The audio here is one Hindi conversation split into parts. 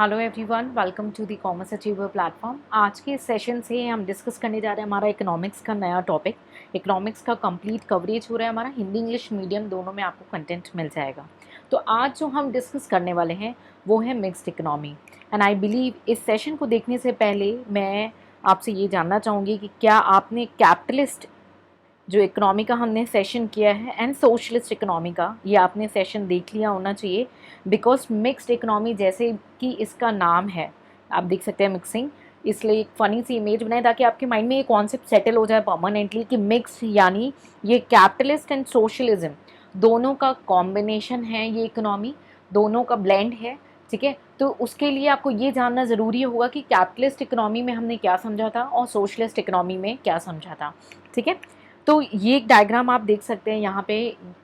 Hello everyone, welcome to the commerce achiever platform. आज के सेशन से हम डिस्कस करने जा रहे हैं हमारा इकोनॉमिक्स का नया टॉपिक। इकोनॉमिक्स का कंप्लीट कवरेज हो रहा है हमारा, हिंदी इंग्लिश मीडियम दोनों में आपको कंटेंट मिल जाएगा। तो आज जो हम डिस्कस करने वाले हैं वो है mixed economy. And I believe इस सेशन को देखने से पहले मैं आपसे ये जानना चाहूँगी कि क्या आपने कैपिटलिस्ट जो इकोनॉमी का हमने सेशन किया है एंड सोशलिस्ट इकोनॉमी का, ये आपने सेशन देख लिया होना चाहिए। बिकॉज मिक्स्ड इकोनॉमी जैसे कि इसका नाम है, आप देख सकते हैं मिक्सिंग, इसलिए एक फ़नी सी इमेज बनाए ताकि आपके माइंड में ये कॉन्सेप्ट सेटल हो जाए परमानेंटली कि मिक्स यानी ये कैपिटलिस्ट एंड सोशलिज्म दोनों का कॉम्बिनेशन है, ये इकोनॉमी दोनों का ब्लेंड है। ठीक है, तो उसके लिए आपको ये जानना ज़रूरी होगा कि कैपिटलिस्ट इकोनॉमी में हमने क्या समझा था और सोशलिस्ट इकोनॉमी में क्या समझा था। ठीक है, तो ये एक डायग्राम आप देख सकते हैं यहाँ पे।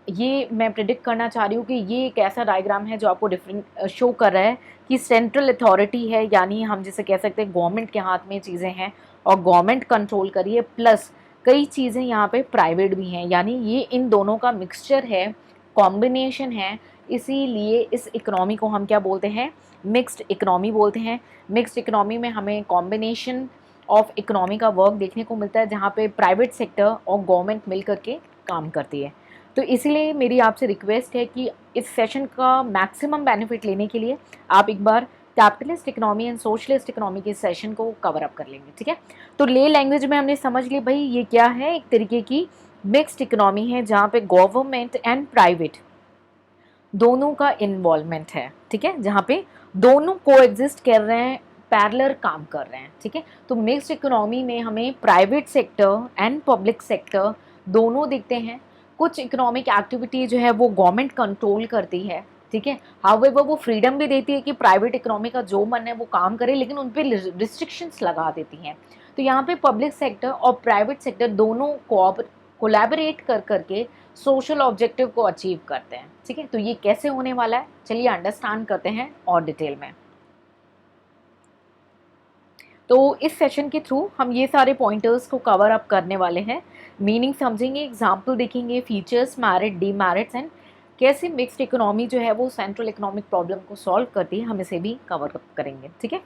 ये मैं प्रिडिक्ट करना चाह रही हूँ कि ये एक ऐसा डायग्राम है जो आपको डिफरेंट शो कर रहा है कि सेंट्रल अथॉरिटी है, यानी हम जिसे कह सकते हैं गवर्नमेंट के हाथ में चीज़ें हैं और गवर्नमेंट कंट्रोल करिए, प्लस कई चीज़ें यहाँ पे प्राइवेट भी हैं, यानी ये इन दोनों का मिक्सचर है, कॉम्बिनेशन है। इसीलिए इस इकोनॉमी को हम क्या बोलते हैं? मिक्स्ड इकोनॉमी बोलते हैं। मिक्स्ड इकोनॉमी में हमें कॉम्बिनेशन ऑफ इकोनॉमी का वर्क देखने को मिलता है जहाँ पे प्राइवेट सेक्टर और गवर्नमेंट मिल करके काम करती है। तो इसीलिए मेरी आपसे रिक्वेस्ट है कि इस सेशन का मैक्सिमम बेनिफिट लेने के लिए आप एक बार capitalist economy and socialist economy के सेशन को कवर अप कर लेंगे। ठीक है, तो ले लैंग्वेज में हमने समझ ली भाई ये क्या है, एक तरीके की मिक्स्ड इकोनॉमी है जहाँ पे गवर्नमेंट एंड प्राइवेट दोनों का इन्वॉल्वमेंट है। ठीक है, जहाँ पे दोनों कोएग्जिस्ट कर रहे हैं, पैरेलल काम कर रहे हैं। ठीक है, तो मिक्स्ड इकोनॉमी में हमें private sector and public sector दोनों दिखते हैं। कुछ इकोनॉमिक एक्टिविटी जो है वो गवर्नमेंट कंट्रोल करती है। ठीक है, हाउएवर वो फ्रीडम भी देती है कि प्राइवेट इकोनॉमी का जो मन है वो काम करे, लेकिन उन पर रिस्ट्रिक्शंस लगा देती हैं। तो यहाँ पे पब्लिक सेक्टर और प्राइवेट सेक्टर दोनों कोलैबोरेट कर करके सोशल ऑब्जेक्टिव को अचीव करते हैं। ठीक है, तो ये कैसे होने वाला है, चलिए अंडरस्टैंड करते हैं और डिटेल में। तो इस सेशन के थ्रू हम ये सारे पॉइंटर्स को कवर अप करने वाले हैं, मीनिंग समझेंगे, एग्जाम्पल देखेंगे, फीचर्स, मैरिट, डीमेरिट्स एंड कैसे मिक्स्ड इकोनॉमी जो है वो सेंट्रल इकोनॉमिक प्रॉब्लम को सॉल्व करती है, हम इसे भी कवर अप करेंगे। ठीक है,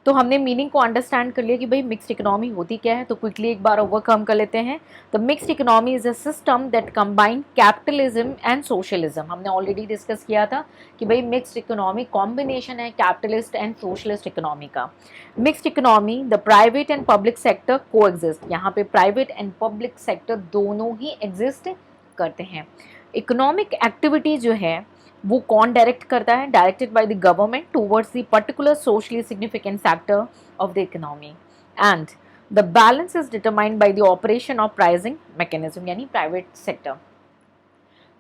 तो हमने मीनिंग को अंडरस्टैंड कर लिया कि भाई मिक्स्ड इकोनॉमी होती क्या है, तो क्विकली एक बार ओवरकम कर लेते हैं। The mixed economy is a system that combine capitalism and socialism. हमने ऑलरेडी डिस्कस किया था कि भाई मिक्स्ड इकोनॉमी कॉम्बिनेशन है कैपिटलिस्ट एंड सोशलिस्ट इकोनॉमी का। Mixed economy the private and public sector को एग्जिस्ट, यहाँ पे प्राइवेट एंड पब्लिक सेक्टर दोनों ही एग्जिस्ट करते हैं। इकोनॉमिक एक्टिविटी जो है वो कौन डायरेक्ट करता है? Directed by the government towards the particular socially significant sector of the economy and the balance is determined by the operation of pricing mechanism, यानी प्राइवेट सेक्टर।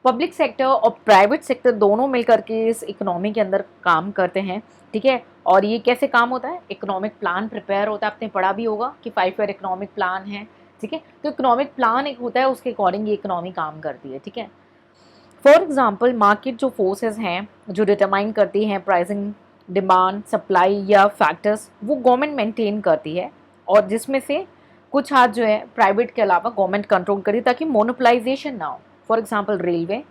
पब्लिक सेक्टर और प्राइवेट सेक्टर दोनों मिलकर के इस इकोनॉमी के अंदर काम करते हैं। ठीक है, और ये कैसे काम होता है? इकोनॉमिक प्लान प्रिपेयर होता है, आपने पढ़ा भी होगा कि 5 ईयर इकोनॉमिक प्लान है। ठीक है, तो इकोनॉमिक प्लान एक होता है, उसके अकॉर्डिंग ये इकोनॉमी काम करती है। ठीक है, फॉर एग्जाम्पल मार्केट जो फोर्सेस हैं जो डिटरमाइन करती हैं प्राइसिंग, डिमांड, सप्लाई या फैक्टर्स, वो गवर्नमेंट मेंटेन करती है, और जिसमें से कुछ हाथ जो है प्राइवेट के अलावा गवर्नमेंट कंट्रोल करी ताकि मोनोपलाइजेशन ना हो। फॉर एग्जाम्पल रेलवे,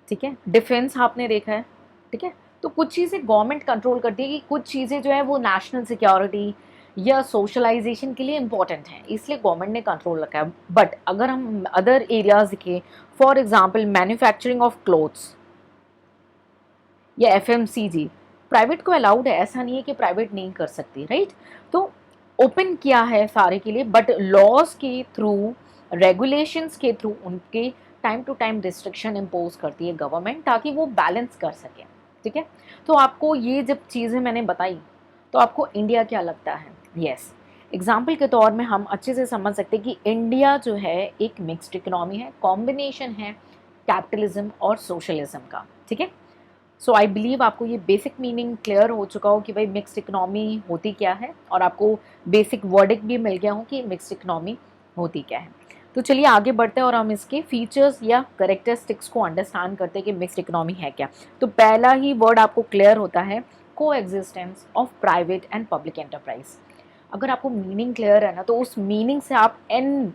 ठीक है, डिफेंस आपने देखा है। ठीक है, तो कुछ चीज़ें गवर्नमेंट कंट्रोल करती है कि कुछ चीज़ें जो है वो नेशनल सिक्योरिटी या सोशलाइजेशन के लिए इम्पॉर्टेंट है, इसलिए गवर्नमेंट ने कंट्रोल रखा है। बट अगर हम अदर एरियाज देखें, for example manufacturing of clothes या एफएमसीजी, प्राइवेट को अलाउड है, ऐसा नहीं है कि प्राइवेट नहीं कर सकती, राइट। तो ओपन किया है सारे के लिए, बट लॉज के थ्रू, रेगुलेशंस के थ्रू उनके time to time restriction impose करती है गवर्नमेंट, ताकि वो बैलेंस कर सके। ठीक है, तो आपको ये जब चीज़ें मैंने बताई तो आपको इंडिया क्या लगता है? यस, एग्जाम्पल के तौर में हम अच्छे से समझ सकते हैं कि इंडिया जो है एक मिक्स्ड इकोनॉमी है, कॉम्बिनेशन है कैपिटलिज्म और सोशलिज्म का। ठीक है, सो आई बिलीव आपको ये बेसिक मीनिंग क्लियर हो चुका हो कि भाई मिक्स्ड इकोनॉमी होती क्या है, और आपको बेसिक वर्डिंग भी मिल गया हो कि मिक्स्ड इकोनॉमी होती क्या है। तो चलिए आगे बढ़ते हैं और हम इसके फीचर्स या करेक्टरिस्टिक्स को अंडरस्टैंड करते हैं कि मिक्स्ड इकोनॉमी है क्या। तो पहला ही वर्ड आपको क्लियर होता है, को existence of private and public enterprise. अगर आपको मीनिंग क्लियर है ना, तो उस मीनिंग से आप एन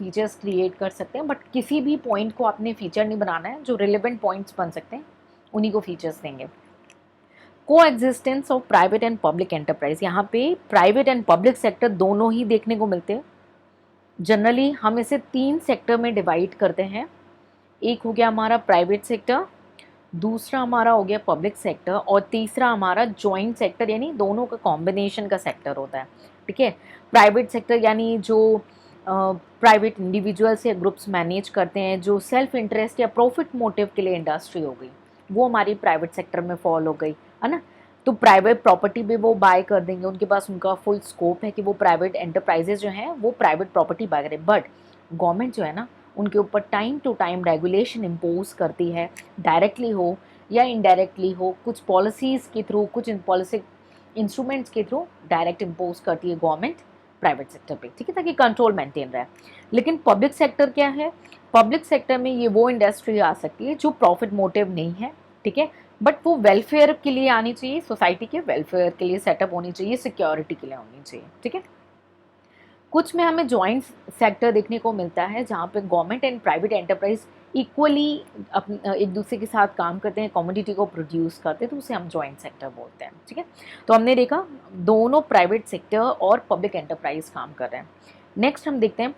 फीचर्स क्रिएट कर सकते हैं, बट किसी भी पॉइंट को आपने फीचर नहीं बनाना है, जो रिलेवेंट पॉइंट्स बन सकते हैं उन्हीं को फीचर्स देंगे। को existence of private and public enterprise, यहाँ पे प्राइवेट एंड पब्लिक सेक्टर दोनों ही देखने को मिलते हैं। जनरली हम इसे 3 सेक्टर में डिवाइड करते हैं। एक हो गया हमारा प्राइवेट सेक्टर, दूसरा हमारा हो गया पब्लिक सेक्टर, और तीसरा हमारा जॉइंट सेक्टर, यानी दोनों का कॉम्बिनेशन का सेक्टर होता है। ठीक है, प्राइवेट सेक्टर यानी जो प्राइवेट इंडिविजुअल्स या ग्रुप्स मैनेज करते हैं, जो सेल्फ इंटरेस्ट या प्रॉफिट मोटिव के लिए इंडस्ट्री हो गई, वो हमारी प्राइवेट सेक्टर में फॉल हो गई, है ना। तो प्राइवेट प्रॉपर्टी भी वो बाय कर देंगे, उनके पास उनका फुल स्कोप है कि वो प्राइवेट एंटरप्राइजेज जो हैं वो प्राइवेट प्रॉपर्टी बाय करें। बट गवर्नमेंट जो है ना, उनके ऊपर time to time regulation impose करती है, डायरेक्टली हो या इनडायरेक्टली हो, कुछ पॉलिसीज़ के थ्रू, कुछ पॉलिसी इंस्ट्रूमेंट्स के थ्रू डायरेक्ट इम्पोज करती है गवर्नमेंट प्राइवेट सेक्टर पे, ठीक है, ताकि कंट्रोल मेंटेन रहे। लेकिन पब्लिक सेक्टर क्या है, पब्लिक सेक्टर में ये वो इंडस्ट्री आ सकती है जो प्रॉफिट मोटिव नहीं है, ठीक है, बट वो वेलफेयर के लिए आनी चाहिए, सोसाइटी के वेलफेयर के लिए सेटअप होनी चाहिए, सिक्योरिटी के लिए होनी चाहिए, ठीक है। कुछ में हमें जॉइंट सेक्टर देखने को मिलता है जहाँ पे government and private enterprise equally एक दूसरे के साथ काम करते हैं, कमोडिटी को प्रोड्यूस करते हैं, तो उसे हम जॉइंट सेक्टर बोलते हैं, ठीक है। तो हमने देखा दोनों प्राइवेट सेक्टर और पब्लिक एंटरप्राइज काम कर रहे हैं। नेक्स्ट हम देखते हैं,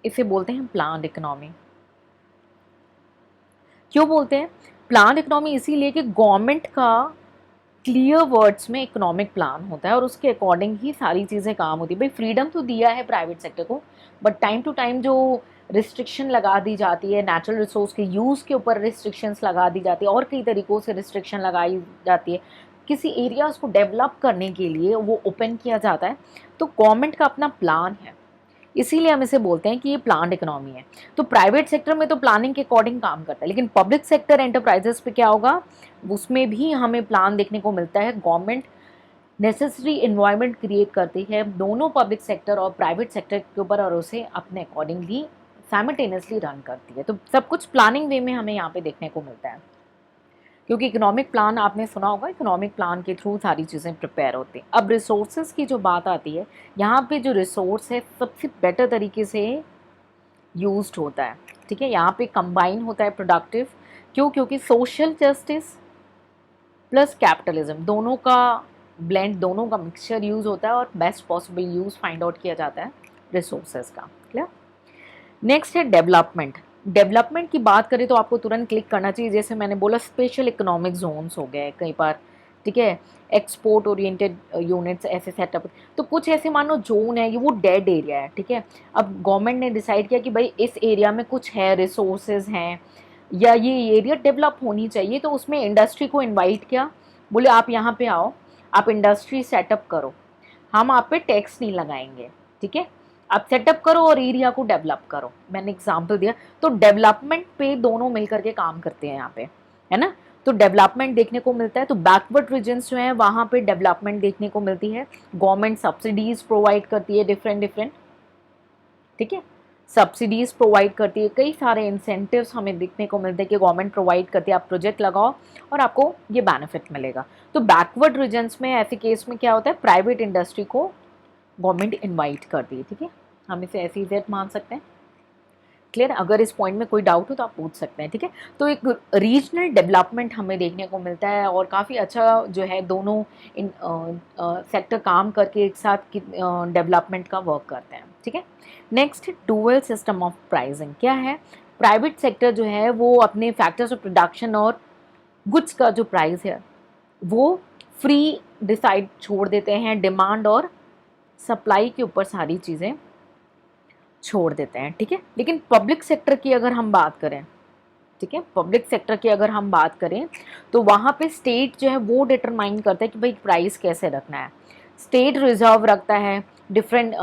इसे बोलते हैं प्लान्ड इकोनॉमी। क्यों बोलते हैं प्लान्ड इकोनॉमी? इसीलिए कि गवर्नमेंट का क्लियर वर्ड्स में इकोनॉमिक प्लान होता है और उसके अकॉर्डिंग ही सारी चीज़ें काम होती है। भाई फ्रीडम तो दिया है प्राइवेट सेक्टर को, बट टाइम टू टाइम जो रिस्ट्रिक्शन लगा दी जाती है, नेचुरल रिसोर्स के यूज़ के ऊपर रिस्ट्रिक्शंस लगा दी जाती है और कई तरीक़ों से रिस्ट्रिक्शन लगाई जाती है, किसी एरियाज़ को डेवलप करने के लिए वो ओपन किया जाता है। तो गवर्नमेंट का अपना प्लान है, इसीलिए हम इसे बोलते हैं कि ये प्लान्ड इकोनॉमी है। तो प्राइवेट सेक्टर में तो प्लानिंग के अकॉर्डिंग काम करता है, लेकिन पब्लिक सेक्टर एंटरप्राइजेस पे क्या होगा, उसमें भी हमें प्लान देखने को मिलता है। गवर्नमेंट नेसेसरी इन्वायरमेंट क्रिएट करती है दोनों पब्लिक सेक्टर और प्राइवेट सेक्टर के ऊपर और उसे अपने अकॉर्डिंगली साइमल्टेनियसली रन करती है। तो सब कुछ प्लानिंग वे में हमें यहाँ पे देखने को मिलता है, क्योंकि इकोनॉमिक प्लान आपने सुना होगा, इकोनॉमिक प्लान के थ्रू सारी चीज़ें प्रिपेयर होती हैं। अब रिसोर्सेज की जो बात आती है, यहाँ पे जो रिसोर्स है सबसे बेटर तरीके से यूज्ड होता है, ठीक है। यहाँ पे कंबाइन होता है प्रोडक्टिव, क्यों? क्योंकि सोशल जस्टिस प्लस कैपिटलिज्म दोनों का ब्लेंड, दोनों का मिक्सचर यूज़ होता है और best possible use find out किया जाता है रिसोर्सेज का। क्लियर? नेक्स्ट है डेवलपमेंट। डेवलपमेंट की बात करें तो आपको तुरंत क्लिक करना चाहिए, जैसे मैंने बोला स्पेशल इकोनॉमिक जोन्स हो गए कई बार, ठीक है, एक्सपोर्ट ओरिएंटेड यूनिट्स ऐसे सेटअप। तो कुछ ऐसे मानो जोन है, ये वो डेड एरिया है, ठीक है। अब गवर्नमेंट ने डिसाइड किया कि भाई इस एरिया में कुछ है, रिसोर्सेज हैं या ये एरिया डेवलप होनी चाहिए, तो उसमें इंडस्ट्री को इन्वाइट किया, बोले आप यहाँ पे आओ, आप इंडस्ट्री सेटअप करो, हम आप पे टैक्स नहीं लगाएंगे, ठीक है, आप सेटअप करो और एरिया को डेवलप करो। मैंने एग्जांपल दिया, तो डेवलपमेंट पे दोनों मिलकर के काम करते हैं यहाँ पे, है ना। तो डेवलपमेंट देखने को मिलता है, तो बैकवर्ड रीजन्स जो हैं वहाँ पे डेवलपमेंट देखने को मिलती है। गवर्नमेंट सब्सिडीज प्रोवाइड करती है डिफरेंट, ठीक है, सब्सिडीज प्रोवाइड करती है, कई सारे इंसेंटिव्स हमें देखने को मिलते हैं कि गवर्नमेंट प्रोवाइड करती है, आप प्रोजेक्ट लगाओ और आपको ये बेनिफिट मिलेगा। तो बैकवर्ड रीजन्स में ऐसे केस में क्या होता है, प्राइवेट इंडस्ट्री को गवर्नमेंट इनवाइट करती है, ठीक है, हम इसे ऐसे ही जेड मान सकते हैं। क्लियर? अगर इस पॉइंट में कोई डाउट हो तो आप पूछ सकते हैं, ठीक है। तो एक रीजनल डेवलपमेंट हमें देखने को मिलता है और काफ़ी अच्छा जो है दोनों इन सेक्टर काम करके एक साथ डेवलपमेंट का वर्क करते हैं, ठीक है। Next dual system of pricing. क्या है, प्राइवेट सेक्टर जो है वो अपने फैक्टर्स ऑफ प्रोडक्शन और गुड्स का जो प्राइस है वो फ्री डिसाइड छोड़ देते हैं, डिमांड और सप्लाई के ऊपर सारी चीज़ें छोड़ देते हैं, ठीक है। लेकिन पब्लिक सेक्टर की अगर हम बात करें, ठीक है, पब्लिक सेक्टर की अगर हम बात करें तो वहाँ पे स्टेट जो है वो डिटरमाइन करता है कि भाई प्राइस कैसे रखना है। स्टेट रिजर्व रखता है डिफरेंट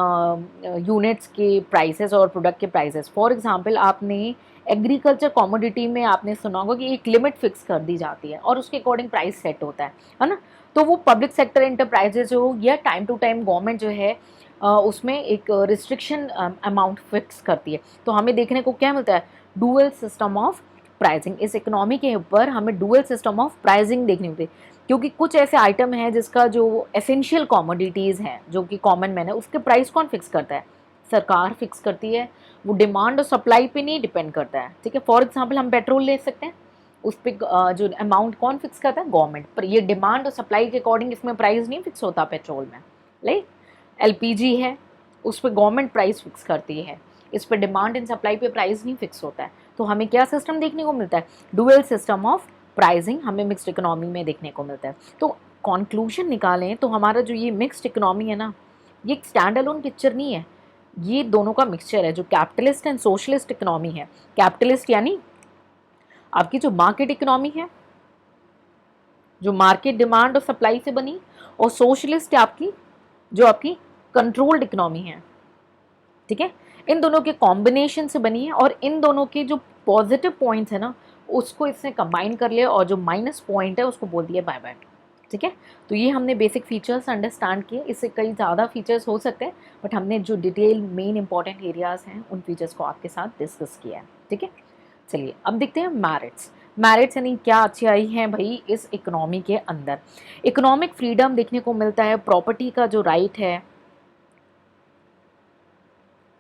यूनिट्स के प्राइसेस और प्रोडक्ट के प्राइसेस। फॉर एग्जांपल आपने एग्रीकल्चर कमोडिटी में आपने सुना होगा कि एक लिमिट फिक्स कर दी जाती है और उसके अकॉर्डिंग प्राइस सेट होता है ना। तो वो पब्लिक सेक्टर एंटरप्राइजेज हो या टाइम टू टाइम गवर्नमेंट जो है उसमें एक रिस्ट्रिक्शन अमाउंट फिक्स करती है। तो हमें देखने को क्या मिलता है, डुअल सिस्टम ऑफ प्राइसिंग। इस इकोनॉमी के ऊपर हमें डुअल सिस्टम ऑफ प्राइसिंग देखने मिलती है, क्योंकि कुछ ऐसे आइटम हैं जिसका जो एसेंशियल कमोडिटीज़ हैं जो कि कॉमन मैन है, उसके प्राइस कौन फिक्स करता है, सरकार फिक्स करती है। वो डिमांड और सप्लाई पे नहीं डिपेंड करता है, ठीक है। फॉर एग्जांपल हम पेट्रोल ले सकते हैं, उस पर जो अमाउंट कौन फिक्स करता है? गवर्नमेंट। पर ये डिमांड और सप्लाई के अकॉर्डिंग इसमें प्राइस नहीं फिक्स होता पेट्रोल में। लाइक एलपीजी है, उस पर गवर्नमेंट प्राइस फिक्स करती है, इस पर डिमांड एंड सप्लाई पे प्राइस नहीं फिक्स होता है। तो हमें क्या सिस्टम देखने को मिलता है? डुअल सिस्टम ऑफ प्राइसिंग हमें मिक्स्ड इकोनॉमी में देखने को मिलता है। तो कॉन्क्लूजन निकालें तो हमारा जो ये मिक्स्ड इकोनॉमी है ना, ये एक स्टैंड अलोन पिक्चर नहीं है, ये दोनों का मिक्सचर है जो कैपिटलिस्ट एंड सोशलिस्ट इकोनॉमी है। कैपिटलिस्ट यानी आपकी जो मार्केट इकोनॉमी है, जो मार्केट डिमांड और सप्लाई से बनी, और सोशलिस्ट आपकी जो आपकी कंट्रोल्ड इकोनॉमी है। ठीक है, इन दोनों के कॉम्बिनेशन से बनी है, और इन दोनों के जो पॉजिटिव पॉइंट्स है ना उसको इसने कंबाइन कर लिया, और जो माइनस पॉइंट है उसको बोल दिया बाय बाय। ठीक है, तो ये हमने बेसिक फीचर्स अंडरस्टैंड किए। इससे कई ज़्यादा फीचर्स हो सकते हैं, बट हमने जो डिटेल मेन इंपॉर्टेंट एरियाज हैं उन फीचर्स को आपके साथ डिस्कस किया है। ठीक है, चलिए अब देखते हैं मैरिट्स। मैरिट्स यानी क्या अच्छाई हैं भाई इस इकोनॉमी के अंदर? इकोनॉमिक फ्रीडम देखने को मिलता है, प्रॉपर्टी का जो राइट है,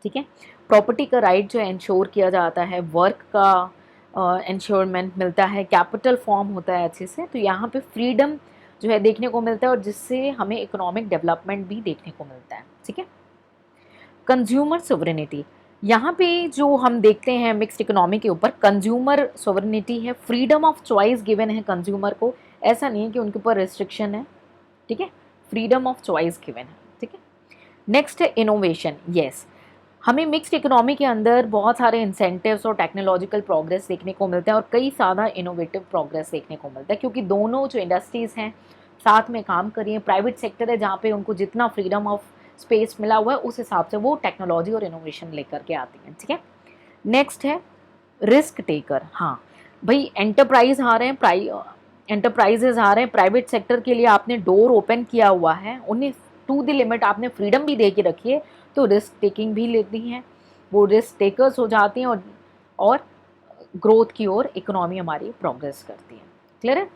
ठीक है, प्रॉपर्टी का राइट जो इंश्योर किया जाता है, वर्क का इंश्योरमेंट मिलता है, कैपिटल फॉर्म होता है अच्छे से। तो यहाँ पे फ्रीडम जो है देखने को मिलता है, और जिससे हमें इकोनॉमिक डेवलपमेंट भी देखने को मिलता है। ठीक है, कंज्यूमर सोवरेनिटी, यहाँ पे जो हम देखते हैं मिक्स्ड इकोनॉमी के ऊपर कंज्यूमर सोवरेनिटी है, फ्रीडम ऑफ चॉइस गिवन है कंज्यूमर को, ऐसा नहीं है कि उनके ऊपर रिस्ट्रिक्शन है। ठीक है, फ्रीडम ऑफ चॉइस गिवन है। ठीक है, नेक्स्ट है इनोवेशन। यस, हमें मिक्स्ड इकोनॉमी के अंदर बहुत सारे इंसेंटिव्स और टेक्नोलॉजिकल प्रोग्रेस देखने को मिलते हैं, और कई सारा इनोवेटिव प्रोग्रेस देखने को मिलता है, क्योंकि दोनों जो इंडस्ट्रीज़ हैं साथ में काम कर रही हैं। प्राइवेट सेक्टर है जहाँ पे उनको जितना फ्रीडम ऑफ स्पेस मिला हुआ है उस हिसाब से वो टेक्नोलॉजी और इनोवेशन लेकर के आती हैं। ठीक है, नेक्स्ट है रिस्क टेकर। हाँ भाई, एंटरप्राइजेज आ रहे हैं, प्राइवेट सेक्टर के लिए आपने डोर ओपन किया हुआ है, उन्हें टू द लिमिट आपने फ्रीडम भी दे के रखी है, तो रिस्क टेकिंग भी लेती हैं, वो रिस्क टेकर्स हो जाती हैं, और ग्रोथ की ओर इकोनॉमी हमारी प्रोग्रेस करती है। क्लियर है?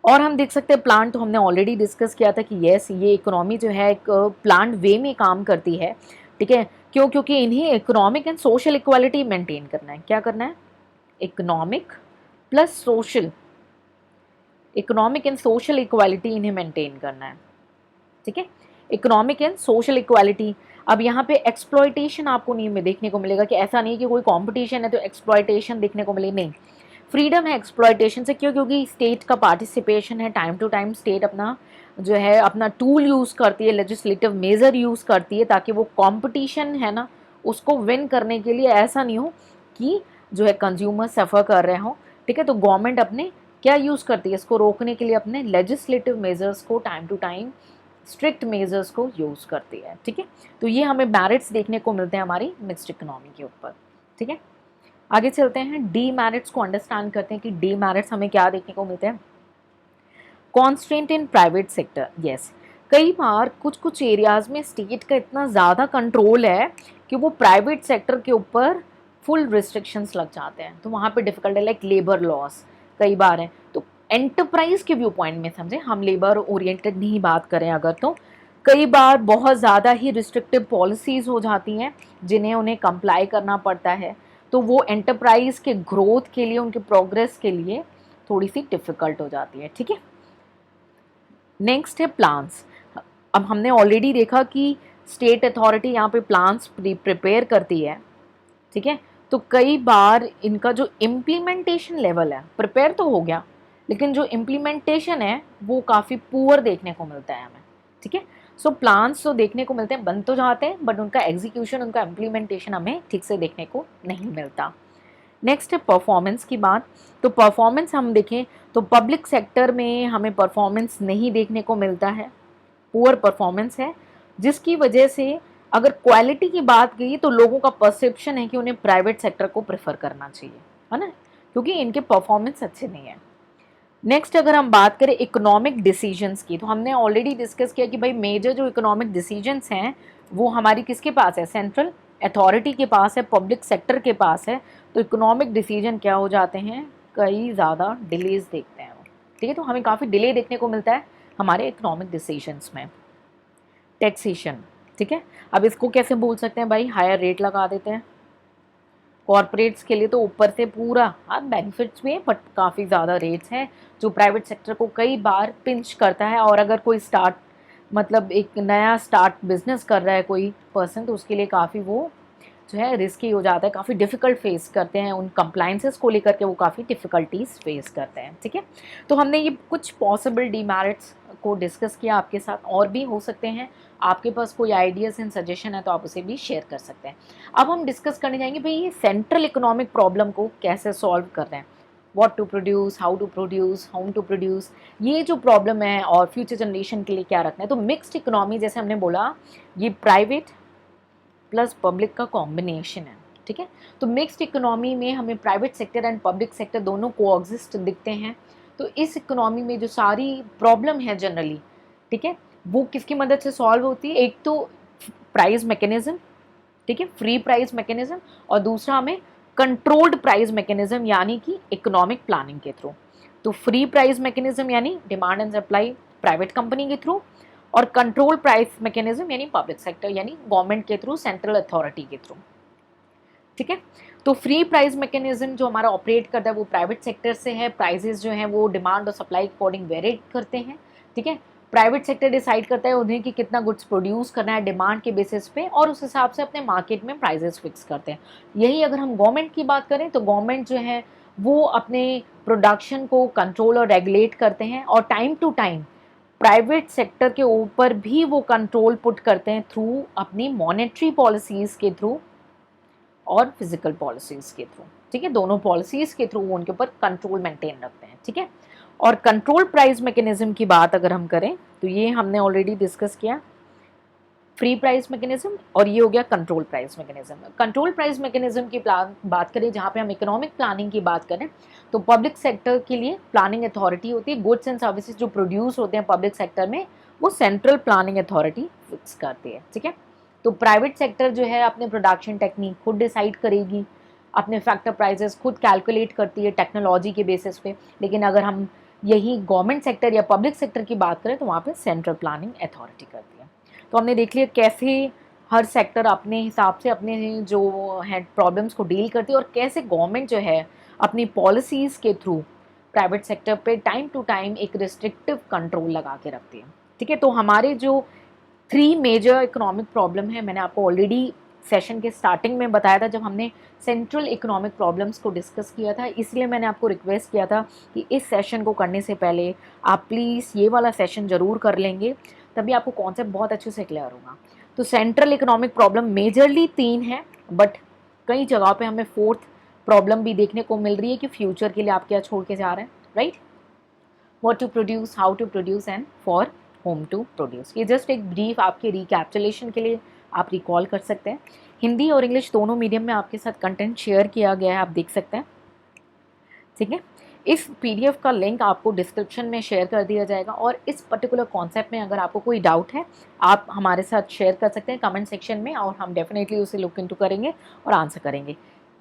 और हम देख सकते हैं प्लांट, तो हमने ऑलरेडी डिस्कस किया था कि यस ये इकोनॉमी जो है एक प्लांट वे में काम करती है। ठीक है, क्यों? क्योंकि इन्हें economic and social equality maintain करना है। क्या करना है? Economic plus social, economic and social equality इन्हें मेंटेन करना है। ठीक है, इकोनॉमिक एंड सोशल इक्वालिटी। अब यहाँ पे एक्सप्लॉयटेशन आपको नहीं देखने को मिलेगा, कि ऐसा नहीं कि कोई कंपटीशन है तो एक्सप्लॉयटेशन देखने को मिलेगी, नहीं, फ्रीडम है एक्सप्लॉयटेशन से। क्यों? क्योंकि स्टेट का पार्टिसिपेशन है, टाइम टू टाइम स्टेट अपना जो है अपना टूल यूज़ करती है, लेजिस्लेटिव मेजर यूज़ करती है, ताकि वो कंपटीशन है ना उसको विन करने के लिए ऐसा नहीं हो कि जो है कंज्यूमर सफ़र कर रहे हो। ठीक है, तो गवर्नमेंट अपने क्या यूज़ करती है इसको रोकने के लिए? अपने लेजिस्लेटिव मेजर्स को time to time strict measures को यूज़ करती है। ठीक है, तो ये हमें मैरिट्स देखने को मिलते हैं हमारी मिक्स्ड इकोनॉमी के ऊपर। ठीक है, आगे चलते हैं, डी मैरिट्स को अंडरस्टैंड करते हैं कि डी मैरिट्स हमें क्या देखने को मिलते हैं। Constraint in private sector. Yes, कई बार कुछ कुछ एरियाज में स्टेट का इतना ज़्यादा कंट्रोल है कि वो प्राइवेट सेक्टर के ऊपर फुल रिस्ट्रिक्शंस लग जाते हैं, तो वहाँ पे डिफिकल्ट है, लाइक लेबर लॉस कई बार है। तो एंटरप्राइज के व्यू पॉइंट में समझें, हम लेबर ओरिएंटेड नहीं बात करें अगर, तो कई बार बहुत ज़्यादा ही रिस्ट्रिक्टिव पॉलिसीज़ हो जाती हैं जिन्हें उन्हें कंप्लाई करना पड़ता है, तो वो एंटरप्राइज के ग्रोथ के लिए, उनके प्रोग्रेस के लिए थोड़ी सी डिफ़िकल्ट हो जाती है। ठीक है, नेक्स्ट है प्लान्स। अब हमने ऑलरेडी देखा कि स्टेट अथॉरिटी यहाँ पे प्लान्स प्रिपेयर करती है। ठीक है, तो कई बार इनका जो इम्प्लीमेंटेशन लेवल है, प्रिपेयर तो हो गया लेकिन जो इम्प्लीमेंटेशन है वो काफ़ी पुअर देखने को मिलता है हमें। ठीक है, सो प्लान्स तो देखने को मिलते हैं, बन तो जाते हैं, बट उनका एग्जीक्यूशन, उनका इम्प्लीमेंटेशन हमें ठीक से देखने को नहीं मिलता। नेक्स्ट है परफॉर्मेंस की बात। तो परफॉर्मेंस हम देखें तो पब्लिक सेक्टर में हमें परफॉर्मेंस नहीं देखने को मिलता है, पुअर परफॉर्मेंस है, जिसकी वजह से अगर क्वालिटी की बात की तो लोगों का परसेप्शन है कि उन्हें प्राइवेट सेक्टर को प्रेफर करना चाहिए, है ना, क्योंकि इनके परफॉर्मेंस अच्छे नहीं है। नेक्स्ट अगर हम बात करें इकोनॉमिक डिसीजंस की, तो हमने ऑलरेडी डिस्कस किया कि भाई मेजर जो इकोनॉमिक डिसीजंस हैं वो हमारी किसके पास है? सेंट्रल अथॉरिटी के पास है, पब्लिक सेक्टर के पास है। तो इकोनॉमिक डिसीजन क्या हो जाते हैं? कई ज़्यादा डिलेज देखते हैं वो। ठीक है, तो हमें काफ़ी डिले देखने को मिलता है हमारे इकोनॉमिक डिसीजंस में। टैक्सेशन, ठीक है, अब इसको कैसे बोल सकते हैं भाई? हायर रेट लगा देते हैं, कॉरपोरेट्स के लिए तो ऊपर से पूरा, हाँ बेनिफिट्स भी हैं बट काफ़ी ज़्यादा रेट्स हैं जो प्राइवेट सेक्टर को कई बार पिंच करता है। और अगर कोई स्टार्ट मतलब एक नया स्टार्ट बिजनेस कर रहा है कोई पर्सन, तो उसके लिए काफ़ी वो जो है रिस्की हो जाता है, काफ़ी डिफ़िकल्ट फेस करते हैं, उन कंप्लाइंसेस को लेकर के वो काफ़ी डिफ़िकल्टीज फेस करते हैं। ठीक है, तो हमने ये कुछ पॉसिबल डीमेरिट्स को डिस्कस किया आपके साथ, और भी हो सकते हैं। आपके पास कोई आइडियाज़ एंड सजेशन है तो आप उसे भी शेयर कर सकते हैं। अब हम डिस्कस करने जाएंगे भाई ये सेंट्रल इकोनॉमिक प्रॉब्लम को कैसे सॉल्व कर रहे हैं, what to produce, how to produce, how to produce, ये जो प्रॉब्लम है और फ्यूचर जनरेशन के लिए क्या रखना है। तो मिक्स्ड इकोनॉमी जैसे हमने बोला, ये प्राइवेट प्लस पब्लिक का कॉम्बिनेशन है। ठीक है, तो मिक्स्ड इकोनॉमी में हमें private sector and public sector दोनों कोएग्जिस्ट दिखते हैं। तो इस इकोनॉमी में जो सारी प्रॉब्लम है जनरली, ठीक है, वो किसकी मदद से सॉल्व होती है। एक तो प्राइस मैकेनिज्म, ठीक है, फ्री प्राइस मैकेनिज्म, और दूसरा हमें कंट्रोल्ड प्राइस मैकेनिज्म यानी कि इकोनॉमिक प्लानिंग के थ्रू। तो फ्री प्राइस मैकेनिज्म यानी demand and supply private company के थ्रू, और कंट्रोल प्राइस मैकेनिज्म यानी पब्लिक सेक्टर यानी गवर्नमेंट के थ्रू, सेंट्रल अथॉरिटी के थ्रू। ठीक है, तो फ्री प्राइस मैकेनिज्म जो हमारा ऑपरेट करता है वो प्राइवेट सेक्टर से है। प्राइजेस जो हैं वो डिमांड और सप्लाई के अकॉर्डिंग वेरी करते हैं। ठीक है, प्राइवेट सेक्टर डिसाइड करता है उन्हें कि कितना गुड्स प्रोड्यूस करना है डिमांड के बेसिस पे, और उस हिसाब से अपने मार्केट में प्राइजेस फिक्स करते हैं। यही अगर हम गवर्नमेंट की बात करें तो गवर्नमेंट जो है वो अपने प्रोडक्शन को कंट्रोल और रेगुलेट करते हैं, और time to time private sector के ऊपर भी वो कंट्रोल पुट करते हैं थ्रू अपनी मॉनेटरी पॉलिसीज़ के थ्रू और फिजिकल पॉलिसीज़ के थ्रू। ठीक है, दोनों पॉलिसीज़ के थ्रू वो उनके ऊपर कंट्रोल मेंटेन रखते हैं। ठीक है, और कंट्रोल प्राइस मैकेनिज्म की बात अगर हम करें तो ये हमने ऑलरेडी डिस्कस किया, फ्री प्राइस मैकेनिज्म, और ये हो गया control price mechanism. Control price mechanism की बात करें, जहाँ पे हम इकोनॉमिक प्लानिंग की बात करें, तो पब्लिक सेक्टर के लिए प्लानिंग अथॉरिटी होती है। गुड्स एंड सर्विसेज जो प्रोड्यूस होते हैं पब्लिक सेक्टर में वो सेंट्रल प्लानिंग अथॉरिटी फिक्स करती है। ठीक है, तो प्राइवेट सेक्टर जो है अपने प्रोडक्शन टेक्निक खुद डिसाइड करेगी, अपने फैक्टर प्राइजेस खुद कैलकुलेट करती है टेक्नोलॉजी के बेसिस पे। लेकिन अगर हम यही गवर्नमेंट सेक्टर या पब्लिक सेक्टर की बात करें तो वहाँ पे सेंट्रल प्लानिंग अथॉरिटी करती है। तो हमने देख लिया कैसे हर सेक्टर अपने हिसाब से अपने जो है प्रॉब्लम्स को डील करती है, और कैसे गवर्नमेंट जो है अपनी पॉलिसीज़ के थ्रू प्राइवेट सेक्टर पे टाइम टू टाइम एक रिस्ट्रिक्टिव कंट्रोल लगा के रखती है। ठीक है, तो हमारे जो 3 मेजर इकोनॉमिक प्रॉब्लम है, मैंने आपको ऑलरेडी सेशन के स्टार्टिंग में बताया था जब हमने सेंट्रल इकोनॉमिक प्रॉब्लम्स को डिस्कस किया था। इसलिए मैंने आपको रिक्वेस्ट किया था कि इस सेशन को करने से पहले आप प्लीज़ ये वाला सेशन ज़रूर कर लेंगे, तभी आपको कॉन्सेप्ट बहुत अच्छे से क्लियर होगा। तो सेंट्रल इकोनॉमिक प्रॉब्लम मेजरली 3 है, बट कई जगह पे हमें 4th प्रॉब्लम भी देखने को मिल रही है कि फ्यूचर के लिए आप क्या छोड़ के जा रहे हैं, right. What to produce, how to produce and for whom to produce. ये जस्ट एक ब्रीफ आपके रिकैप्चुलेशन के लिए आप रिकॉल कर सकते हैं। हिंदी और इंग्लिश दोनों मीडियम में आपके साथ कंटेंट शेयर किया गया है, आप देख सकते हैं। ठीक है, इस पीडीएफ का लिंक आपको डिस्क्रिप्शन में शेयर कर दिया जाएगा, और इस पर्टिकुलर कॉन्सेप्ट में अगर आपको कोई डाउट है आप हमारे साथ शेयर कर सकते हैं कमेंट सेक्शन में, और हम डेफिनेटली उसे लुक इनटू करेंगे और आंसर करेंगे।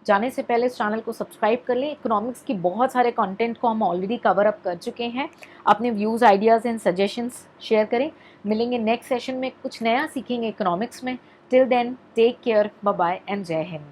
जाने से पहले इस चैनल को सब्सक्राइब कर लें। इकोनॉमिक्स की बहुत सारे कंटेंट को हम ऑलरेडी कवर अप कर चुके हैं। अपने views, ideas and suggestions share करें। मिलेंगे नेक्स्ट सेशन में, कुछ नया सीखेंगे इकोनॉमिक्स में। Till then take care, bye bye एंड जय हिंद।